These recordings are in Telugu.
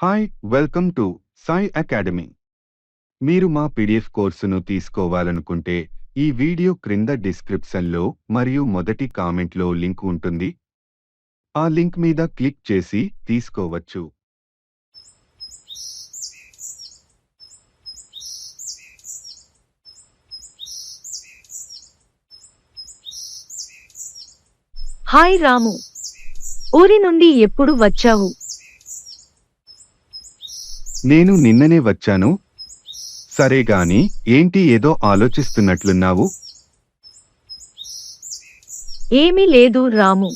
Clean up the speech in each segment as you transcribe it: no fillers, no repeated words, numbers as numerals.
Hi welcome to Sai academy. మీరు మా పీడిఎఫ్ కోర్సును తీసుకోవాలనుకుంటే ఈ వీడియో క్రింద డిస్క్రిప్షన్లో మరియు మొదటి కామెంట్లో లింక్ ఉంటుంది. ఆ లింక్ మీద క్లిక్ చేసి తీసుకోవచ్చు. హాయ్ రాము, ఊరి నుండి ఎప్పుడు వచ్చావు? నేను నిన్ననే వచ్చాను. సరేగాని ఏంటి ఏదో ఆలోచిస్తున్నట్లున్నావు? ఏమీ లేదు రాము,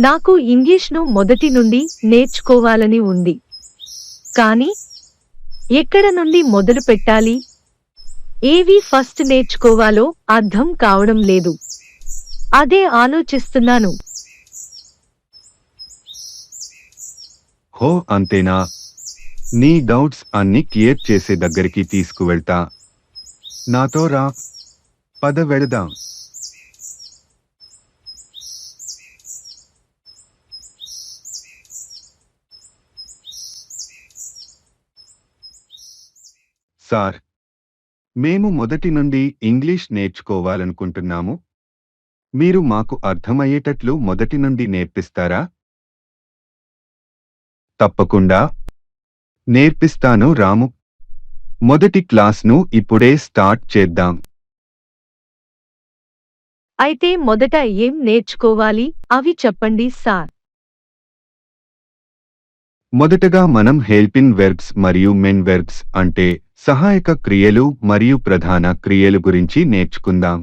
నాకు ఇంగ్లీష్ను మొదటి నుండి నేర్చుకోవాలని ఉంది. కానీ ఎక్కడ నుండి మొదలు పెట్టాలి, ఏవి ఫస్ట్ నేర్చుకోవాలో అర్థం కావడం లేదు. అదే ఆలోచిస్తున్నాను. హో అంతేనా? నీ డౌట్స్ అన్ని క్లియర్ చేసే దగ్గరికి తీసుకువెళ్తా. నాతో రా, పద వెళదాం. సార్, మేము మొదటి నుండి ఇంగ్లీష్ నేర్చుకోవాలనుకుంటున్నాము. మీరు మాకు అర్థమయ్యేటట్లు మొదటి నుండి నేర్పిస్తారా? తప్పకుండా నేర్పిస్తాను రాము. మొదటి క్లాస్ను ఇప్పుడే స్టార్ట్ చేద్దాం. అయితే మొదట ఏం నేర్చుకోవాలి అవి చెప్పండి సార్. మొదటగా మనం హెల్పింగ్ వెర్బ్స్ మరియు మెన్ వెర్బ్స్ అంటే సహాయక క్రియలు మరియు ప్రధాన క్రియలు గురించి నేర్చుకుందాం.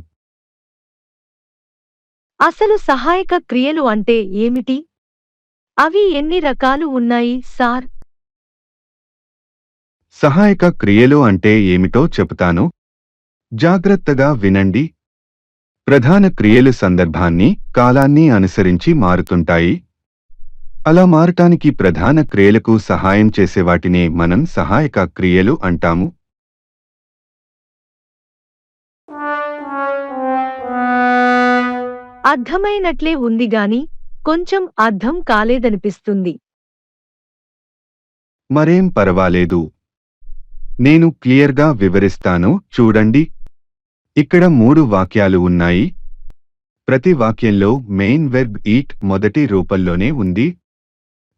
అసలు సహాయక క్రియలు అంటే ఏమిటి? అవి ఎన్ని రకాలు ఉన్నాయి సార్? సహాయక క్రియలు అంటే ఏమిటో చెబుతాను. జాగ్రత్తగా వినండి. ప్రధాన క్రియలు సందర్భాన్ని, కాలాన్ని అనుసరించి మారుతుంటాయి. అలా మారటానికి ప్రధాన క్రియలకు సహాయం చేసేవాటినే మనం సహాయక క్రియలు అంటాము. అర్థమైనట్లే ఉంది గాని కొంచెం అర్థం కాలేదనిపిస్తుంది. మరేం పర్వాలేదు, నేను క్లియర్గా వివరిస్తాను చూడండి. ఇక్కడ 3 వాక్యాలు ఉన్నాయి. ప్రతి వాక్యంలో మెయిన్ వెర్బ్ ఈట్ మొదటి రూపంలోనే ఉంది.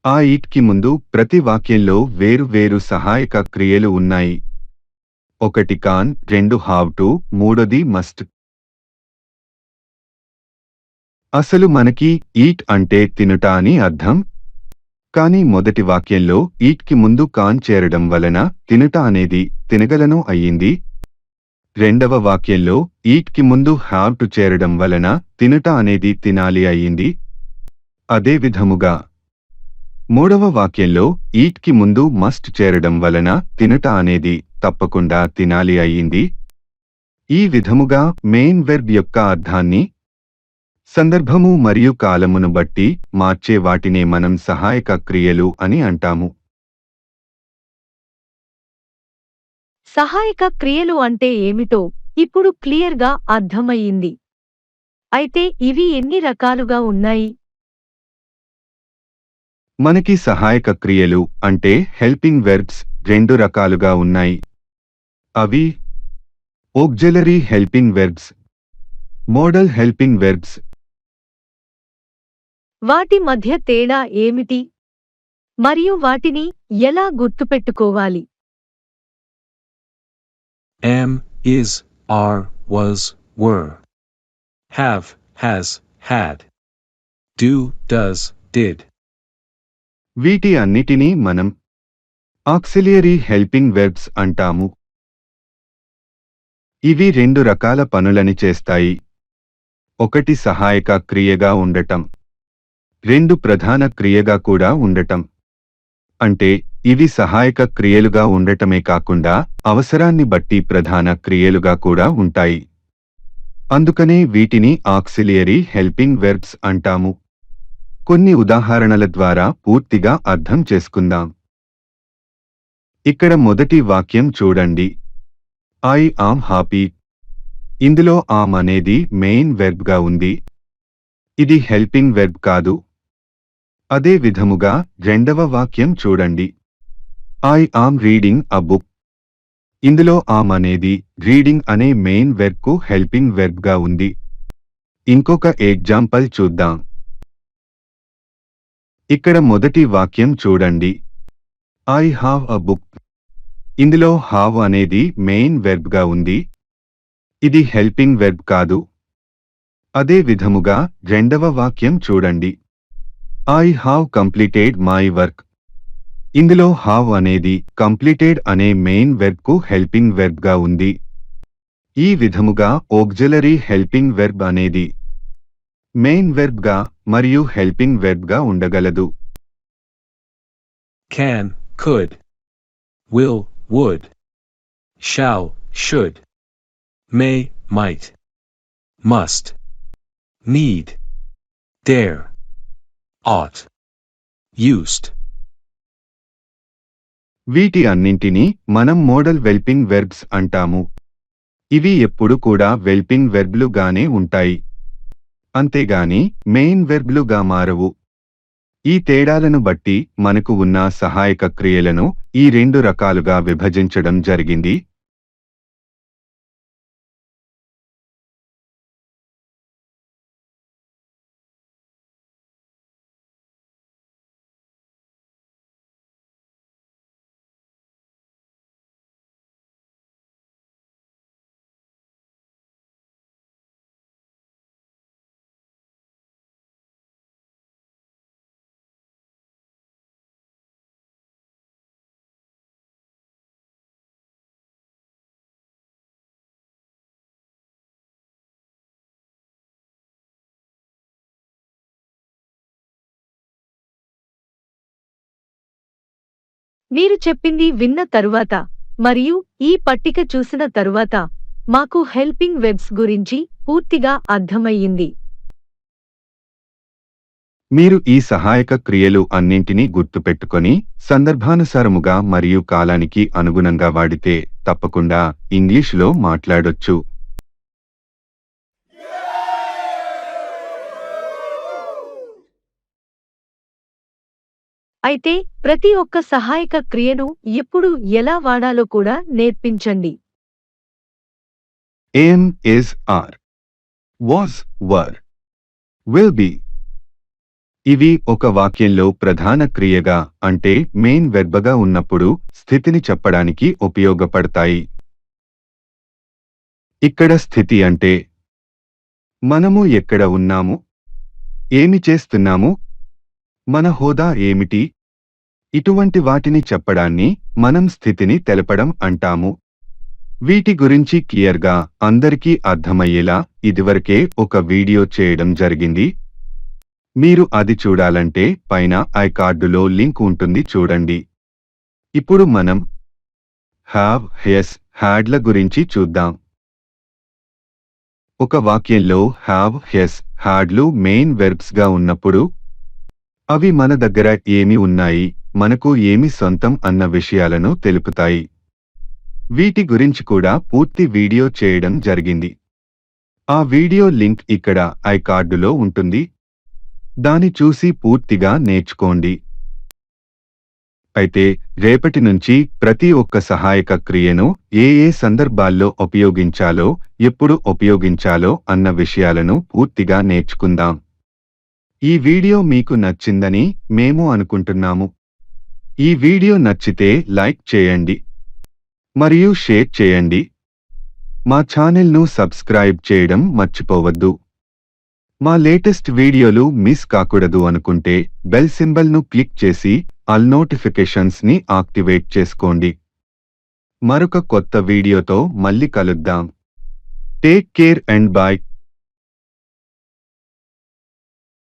ఆ ఈట్కి ముందు ప్రతి వాక్యంలో వేరు వేరు సహాయక క్రియలు ఉన్నాయి. ఒకటి కాన్, 2 హావ్ టు, మూడోది మస్ట్. అసలు మనకి ఈట్ అంటే తినుట అని అర్థం. కానీ మొదటి వాక్యంలో ఈట్కి ముందు కాన్ చేరడం వలన తినుట అనేది తినగలను అయ్యింది. రెండవ వాక్యంలో ఈట్కి ముందు హ్యావ్ టు చేరడం వలన తినుట అనేది తినాలి అయ్యింది. అదే విధముగా మూడవ వాక్యంలో ఈట్కి ముందు మస్ట్ చేరడం వలన తినుట అనేది తప్పకుండా తినాలి అయ్యింది. ఈ విధముగా మెయిన్ వెర్బ్ యొక్క అర్థాన్ని సందర్భము మరియు కాలమును బట్టి మార్చే వాటినే మనం సహాయక క్రియలు అని అంటాము. సహాయక క్రియలు అంటే ఏమిటో ఇప్పుడు క్లియర్గా అర్థమయ్యింది. అయితే ఇవి ఎన్ని రకాలుగా ఉన్నాయి? మనకి సహాయక క్రియలు అంటే హెల్పింగ్ వెర్బ్స్ 2 రకాలుగా ఉన్నాయి. అవి auxiliary helping verbs, modal helping verbs. వాటి మధ్య తేడా ఏమిటి? మరియు వాటిని ఎలా గుర్తుపెట్టుకోవాలి? Am, is, are, was, were. Have, has, had. Do, does, did. వీటి అన్నిటినీ మనం ఆక్సిలియరీ హెల్పింగ్ వెర్బ్స్ అంటాము. ఇవి 2 రకాల పనులని చేస్తాయి. ఒకటి సహాయక క్రియగా ఉండటం, 2 ప్రధాన క్రియగా కూడా ఉండటం. అంటే ఇవి సహాయక క్రియలుగా ఉండటమే కాకుండా అవసరాన్ని బట్టి ప్రధాన క్రియలుగా కూడా ఉంటాయి. అందుకనే వీటిని ఆక్సిలియరీ హెల్పింగ్ వెర్బ్స్ అంటాము. కొన్ని ఉదాహరణల ద్వారా పూర్తిగా అర్థం చేసుకుందాం. ఇక్కడ మొదటి వాక్యం చూడండి. I am happy. ఇందులో ఆమ్ అనేది మెయిన్ వెర్బ్గా ఉంది. ఇది హెల్పింగ్ వెర్బ్ కాదు. అదే విధముగా రెండవ వాక్యం చూడండి. I am reading a book. ఇందులో ఆమ్ అనేది రీడింగ్ అనే మెయిన్ వెర్బ్ కు హెల్పింగ్ వెర్బ్ గా ఉంది. ఇంకొక ఎగ్జాంపుల్ చూద్దాం. ఇక్కడ మొదటి వాక్యం చూడండి. I have a book. ఇందులో హావ్ అనేది మెయిన్ వెర్బ్ గా ఉంది. ఇది హెల్పింగ్ వెర్బ్ కాదు. అదే విధముగా రెండవ వాక్యం చూడండి. I have completed my work. ఇందులో హావ్ అనేది కంప్లీటెడ్ అనే మెయిన్ వెర్బ్ కు హెల్పింగ్ వెర్బ్ గా ఉంది. ఈ విధముగా ఆక్సిలరీ హెల్పింగ్ వెర్బ్ అనేది మెయిన్ వెర్బ్ గా మరియు హెల్పింగ్ వెర్బ్ గా ఉండగలదు. can, could, will, would, shall, should, may, might, must, need, dare, ought, used. వీటి అన్నింటినీ మనం మోడల్ వెల్పింగ్ వెర్బ్స్ అంటాము. ఇవి ఎప్పుడు కూడా వెల్పింగ్ వెర్బ్లు గానే ఉంటాయి. అంతేగాని మెయిన్ వెర్బ్లు గా మారవు. ఈ తేడాలను బట్టి మనకు ఉన్న సహాయక క్రియలను ఈ రెండు రకాలుగా విభజించడం జరిగింది. మీరు చెప్పింది విన్న తరువాత మరియు ఈ పట్టిక చూసిన తరువాత మాకు హెల్పింగ్ వెబ్స్ గురించి పూర్తిగా అర్థమయ్యింది. మీరు ఈ సహాయక క్రియలు అన్నింటినీ గుర్తుపెట్టుకొని సందర్భానుసారముగా మరియు కాలానికి అనుగుణంగా వాడితే తప్పకుండా ఇంగ్లీషులో మాట్లాడొచ్చు. అయితే ప్రతి ఒక్క సహాయక క్రియను ఎప్పుడు ఎలా వాడాలో కూడా నేర్పించండి. am is are, was were, will be. ఇవి ఒక వాక్యంలో ప్రధాన క్రియగా అంటే మెయిన్ వెర్బగా ఉన్నప్పుడు స్థితిని చెప్పడానికి ఉపయోగపడతాయి. ఇక్కడ స్థితి అంటే మనము ఎక్కడ ఉన్నాము, ఏమి చేస్తున్నాము, మన హోదా ఏమిటి, ఇటువంటి వాటిని చెప్పడాన్ని మనం స్థితిని తెలపడం అంటాము. వీటి గురించి క్లియర్గా అందరికీ అర్థమయ్యేలా ఇదివరకే ఒక వీడియో చేయడం జరిగింది. మీరు అది చూడాలంటే పైన ఐ కార్డులో లింక్ ఉంటుంది చూడండి. ఇప్పుడు మనం హ్యావ్, హెస్, హ్యాడ్ల గురించి చూద్దాం. ఒక వాక్యంలో హ్యావ్, హెస్, హ్యాడ్లు మెయిన్ వెర్బ్స్ గా ఉన్నప్పుడు అవి మన దగ్గర ఏమి ఉన్నాయి, మనకు ఏమి సొంతం అన్న విషయాలను తెలుపుతాయి. వీటి గురించి కూడా పూర్తి వీడియో చేయడం జరిగింది. ఆ వీడియో లింక్ ఇక్కడ ఐ కార్డులో ఉంటుంది. దాని చూసి పూర్తిగా నేర్చుకోండి. అయితే రేపటి నుంచి ప్రతి ఒక్క సహాయక క్రియను ఏ ఏ సందర్భాల్లో ఉపయోగించాలో, ఎప్పుడు ఉపయోగించాలో అన్న విషయాలను పూర్తిగా నేర్చుకుందాం. ఈ వీడియో మీకు నచ్చిందని మేము అనుకుంటున్నాము. ఈ వీడియో నచ్చితే లైక్ చేయండి మరియు షేర్ చేయండి. మా ఛానల్ను సబ్స్క్రైబ్ చేయడం మర్చిపోవద్దు. మా లేటెస్ట్ వీడియోలు మిస్ కాకూడదు అనుకుంటే బెల్ సింబల్ను క్లిక్ చేసి ఆల్ నోటిఫికేషన్స్ ని యాక్టివేట్ చేసుకోండి. మరొక కొత్త వీడియోతో మళ్ళీ కలుద్దాం. Take care and by.